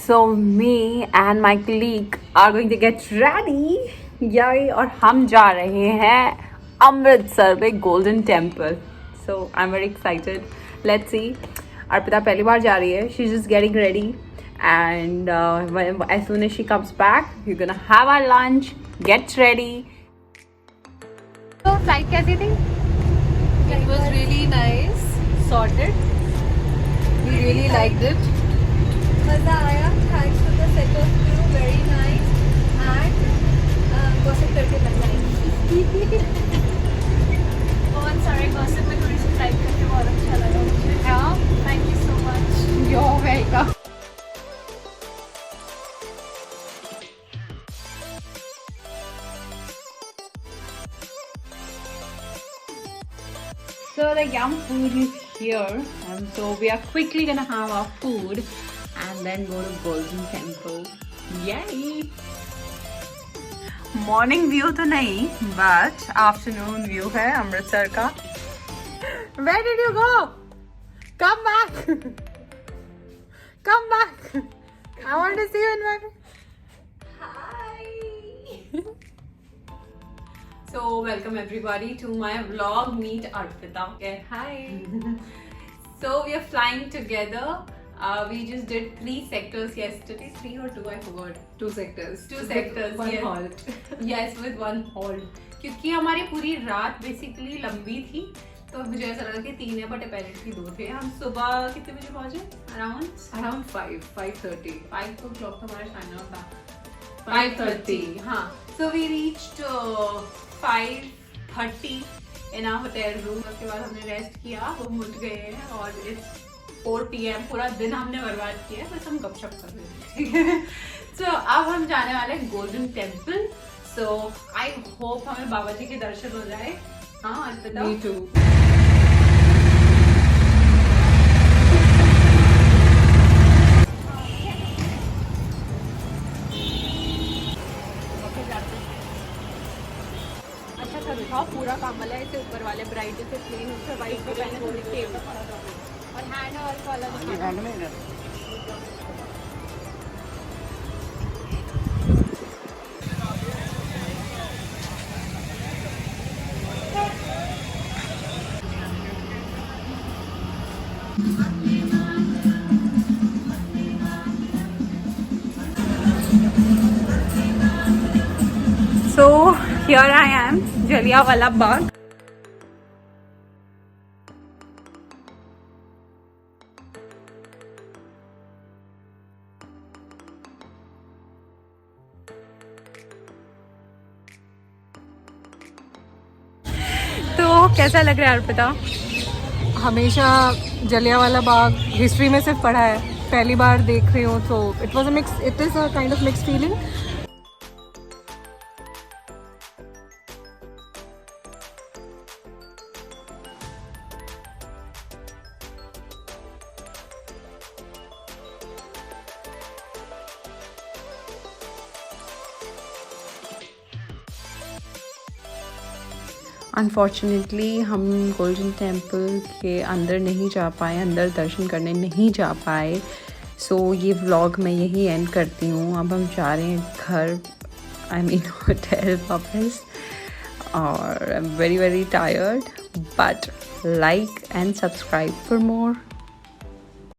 So me and my colleague are going to get ready. Yay! और हम जा रहे हैं अमृतसर में golden temple. So I'm very excited. Let's see. Arpita पहली बार जा रही है. She's just getting ready. And as soon as she comes back, we're gonna have our lunch, get ready. So flight कैसी थी? It was really nice, sorted. We really liked it. मज़ा आया. Thanks for the set of crew, very nice. And gossip करके मज़ा आया. बहुत सारे gossip में थोड़ी सी फ्लाइट करके बहुत अच्छा लगा मुझे. हाँ. Thank you so much. You're welcome. So the yum food is here, and so we are quickly gonna have our food and then go to Golden Temple. Yay! Morning view तो नहीं, but afternoon view है अमृतसर का. Where did you go? Come back! Come back! I want to see you in my. Hi. So welcome everybody to my vlog. Meet Arpita. Okay. Hi. So we are flying together. We just did 3 sectors yesterday. 3 or 2, I forgot. 2 sectors. 2 sectors. One yes. halt. Yes, with 1 halt. क्योंकि हमारी पूरी रात basically लंबी थी, तो मुझे ऐसा लगा कि 3 है, बट अपेरेंटली 2 थे. हम सुबह कितने बजे पहुंचे? Around 5:30. 5 तो क्लॉक तो हमारा साइन आउट था. 5:30. हाँ. So we reached 5:30 in our hotel room. उसके बाद हमने रेस्ट किया, हम उठ गए हैं और it's 4 PM. पूरा दिन हमने बर्बाद किया है, बस हम गपशप कर रहे हैं. ठीक है. So अब हम जाने वाले हैं golden temple. So I hope हमें बाबा जी के दर्शन हो जाए. हाँ अर्पिता. Me too. अच्छा था दिखाओ पूरा काम वाला है. ऊपर वाले ब्राइट से प्लेन ऊपर वाइट पे पहले थोड़ी टेप और हैंड वर्क वाला दिखाना. So here I am, Jallianwala Bagh. तो कैसा लग रहा है अर्पिता? हमेशा जलियांवाला बाग हिस्ट्री में सिर्फ पढ़ा है, पहली बार देख रही हूँ, तो it is a kind of mixed feeling. Unfortunately हम गोल्डन टेम्पल के अंदर नहीं जा पाए, अंदर दर्शन करने नहीं जा पाए. सो ये व्लॉग मैं यही एंड करती हूँ. अब हम जा रहे हैं घर, आई मीन होटल वापस. और I am very tired, but like and subscribe for more.